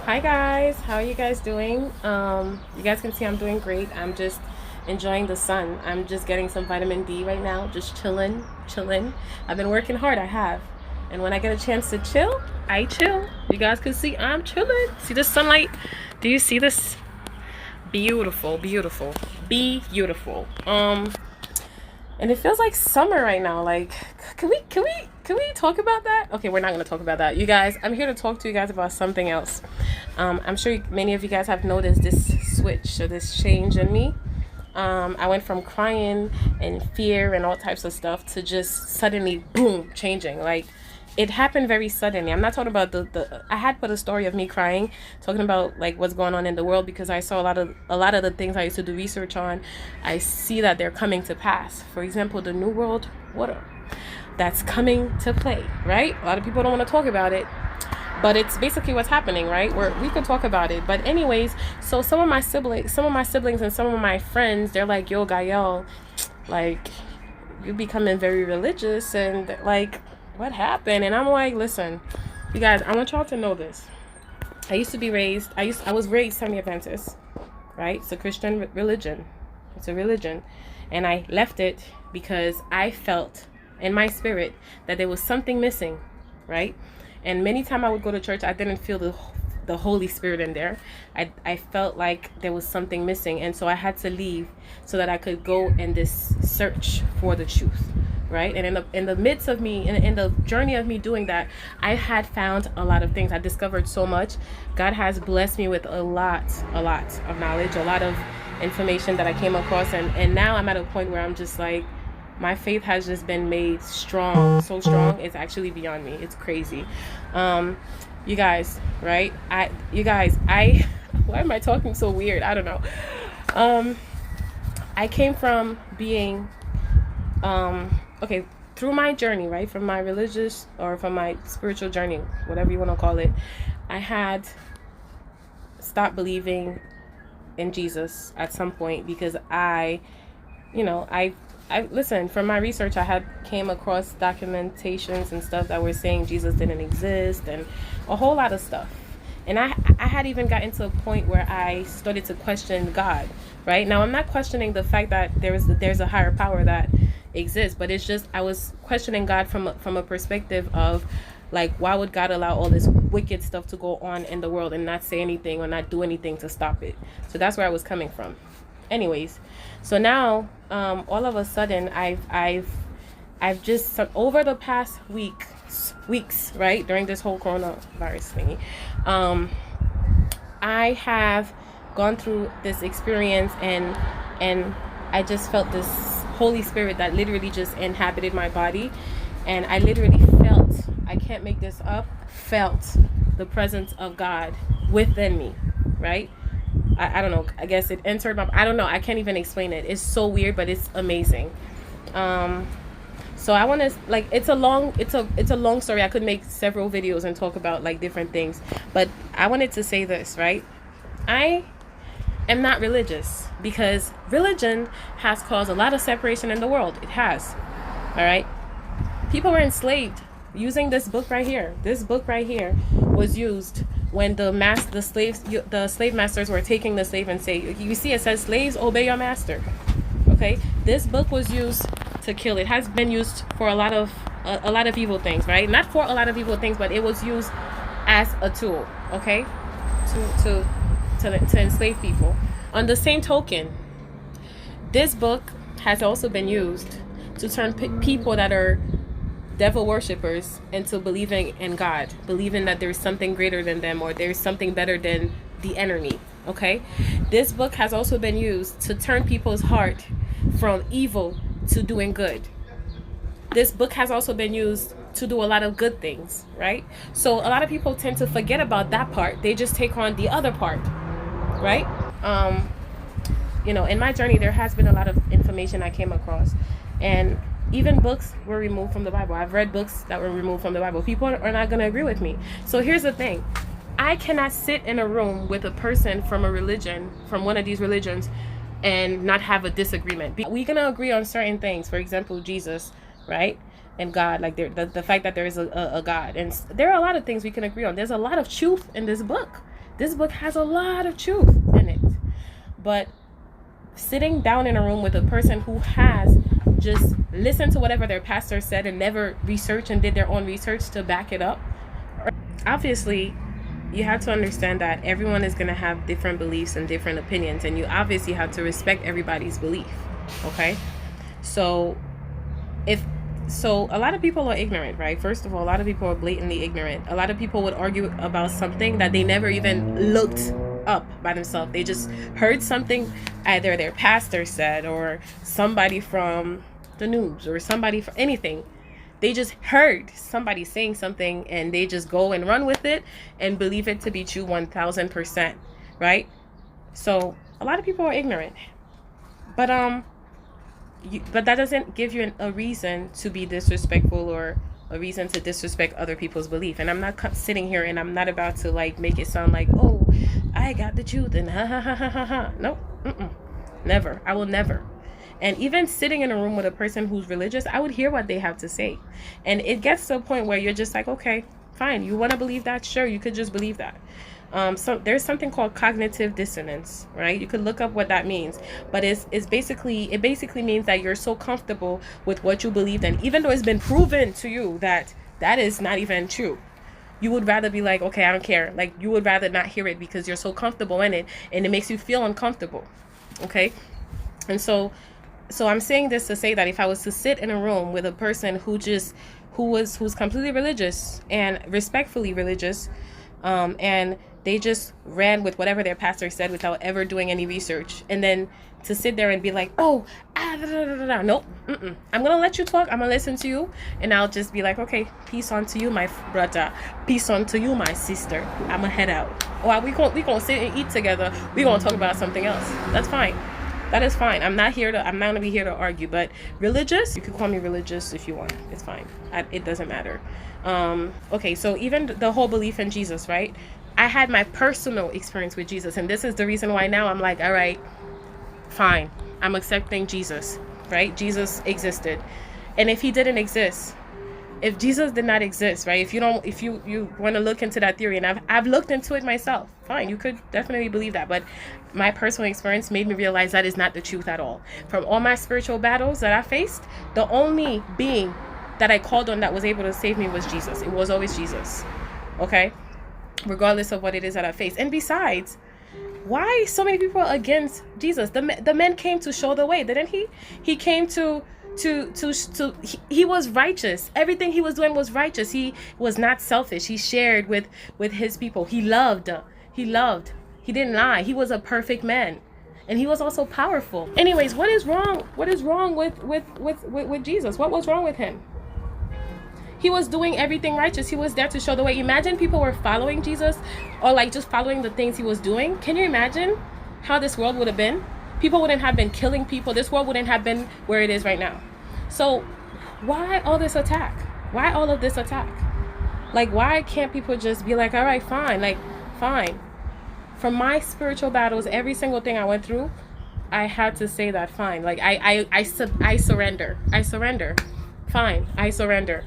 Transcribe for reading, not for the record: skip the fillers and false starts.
Hi guys, how are you guys doing? You guys can see I'm doing great. I'm just enjoying the sun. I'm just getting some vitamin D right now, just chilling. I've been working hard, I have. And when I get a chance to chill, I chill. You guys can see I'm chilling. See the sunlight? Do you see this? Beautiful, beautiful, beautiful. And it feels like summer right now. Like, can we talk about that? Okay, we're not gonna talk about that. You guys, I'm here to talk to you guys about something else. I'm sure many of you guys have noticed this switch or this change in me. I went from crying and fear and all types of stuff to just suddenly boom changing. Like it happened very suddenly. I'm not talking about the I had put a story of me crying, talking about like what's going on in the world because I saw a lot of the things I used to do research on. I see that they're coming to pass. For example, the New World Order that's coming to play, right? A lot of people don't want to talk about it, but it's basically what's happening, right? We could talk about it, but anyways, so some of my siblings and some of my friends, they're like, yo Gael, like you becoming very religious and like what happened? And I'm like, listen, you guys, I want y'all to know this. I was raised Semi-Adventist, right? It's a Christian religion. It's a religion. And I left it because I felt in my spirit that there was something missing, right? And many times I would go to church, I didn't feel the Holy Spirit in there. I felt like there was something missing. And so I had to leave so that I could go in this search for the truth, right? And in the midst of me, in the journey of me doing that, I had found a lot of things. I discovered so much. God has blessed me with a lot of knowledge, a lot of information that I came across. And now I'm at a point where I'm just like, my faith has just been made strong, so strong, it's actually beyond me. It's crazy. You guys, right? Why am I talking so weird? I don't know. I came from being, okay, through my journey, right? From my religious or from my spiritual journey, whatever you want to call it, I had stopped believing in Jesus at some point because I listen, from my research, I had came across documentations and stuff that were saying Jesus didn't exist and a whole lot of stuff. And I had even gotten to a point where I started to question God, right? Now, I'm not questioning the fact that there's a higher power that exists, but it's just I was questioning God from a perspective of like, why would God allow all this wicked stuff to go on in the world and not say anything or not do anything to stop it? So that's where I was coming from. Anyways, so now all of a sudden I've just over the past weeks, right, during this whole coronavirus thingy, I have gone through this experience and I just felt this Holy Spirit that literally just inhabited my body, and I literally felt, I can't make this up, felt the presence of God within me, right? I don't know, I guess it entered my, I don't know, I can't even explain it. It's so weird, but it's amazing. So I want to, like, it's a long story. I could make several videos and talk about like different things, but I wanted to say this, right? I am not religious because religion has caused a lot of separation in the world. It has. All right, people were enslaved using this book right here. This book right here was used when the slave masters were taking the slave and say, you see, it says, slaves, obey your master. Okay, this book was used to kill. It has been used for a lot of evil things, right? Not for a lot of evil things, but it was used as a tool, okay, to enslave people. On the same token, this book has also been used to turn people that are devil worshippers into believing in God, believing that there's something greater than them or there's something better than the enemy. Okay, this book has also been used to turn people's heart from evil to doing good. This book has also been used to do a lot of good things, right? So a lot of people tend to forget about that part. They just take on the other part, right? In my journey, there has been a lot of information I came across, and even books were removed from the Bible. I've read books that were removed from the Bible. People are not going to agree with me. So here's the thing. I cannot sit in a room with a person from a religion, from one of these religions, and not have a disagreement. We're going to agree on certain things. For example, Jesus, right? And God, like the fact that there is a God. And there are a lot of things we can agree on. There's a lot of truth in this book. This book has a lot of truth in it. But sitting down in a room with a person who has just listened to whatever their pastor said and never researched and did their own research to back it up, obviously you have to understand that everyone is going to have different beliefs and different opinions, and you obviously have to respect everybody's belief. Okay? So a lot of people are ignorant, right? First of all, a lot of people are blatantly ignorant. A lot of people would argue about something that they never even looked up by themselves. They just heard something either their pastor said or somebody from the news or somebody from anything. They just heard somebody saying something and they just go and run with it and believe it to be true 1000%, right? So a lot of people are ignorant. But but that doesn't give you a reason to be disrespectful or a reason to disrespect other people's belief. And I'm not sitting here and I'm not about to like make it sound like, oh, I got the truth and ha ha ha ha ha ha. Nope. Never. I will never. And even sitting in a room with a person who's religious, I would hear what they have to say. And it gets to a point where you're just like, okay, fine. You want to believe that? Sure, you could just believe that. So there's something called cognitive dissonance, right? You could look up what that means, but it basically means that you're so comfortable with what you believed in, even though it's been proven to you that that is not even true. You would rather be like, okay, I don't care. Like, you would rather not hear it because you're so comfortable in it and it makes you feel uncomfortable. Okay. And so I'm saying this to say that if I was to sit in a room with a person who's completely religious and respectfully religious, and they just ran with whatever their pastor said without ever doing any research, and then to sit there and be like, oh, nope, I'm gonna let you talk, I'm gonna listen to you, and I'll just be like, okay, peace on to you, my brother, peace on to you, my sister, I'm gonna head out. Or we gonna sit and eat together, we gonna talk about something else. That's fine. That is fine. I'm not gonna be here to argue. But religious, you can call me religious if you want. It's fine. It doesn't matter. Okay, so even the whole belief in Jesus, right? I had my personal experience with Jesus, and this is the reason why now I'm like, all right, fine, I'm accepting Jesus, right? Jesus existed. And if he didn't exist, if Jesus did not exist, right? If you want to look into that theory, and I've looked into it myself, fine, you could definitely believe that. But my personal experience made me realize that is not the truth at all. From all my spiritual battles that I faced, the only being that I called on that was able to save me was Jesus. It was always Jesus. Okay? Regardless of what it is that I face. And besides, why so many people are against Jesus? The man came to show the way, didn't he? He came to he was righteous. Everything he was doing was righteous. He was not selfish. He shared with his people. He loved. He didn't lie. He was a perfect man. And he was also powerful. Anyways, what is wrong? What is wrong with Jesus? What was wrong with him? He was doing everything righteous. He was there to show the way. Imagine people were following Jesus, or like just following the things he was doing. Can you imagine how this world would have been? People wouldn't have been killing people. This world wouldn't have been where it is right now. So why all this attack? Why all of this attack? Like, why can't people just be like, all right, fine, like, fine. From my spiritual battles, every single thing I went through, I had to say that fine. Like, I surrender. I surrender. Fine, I surrender.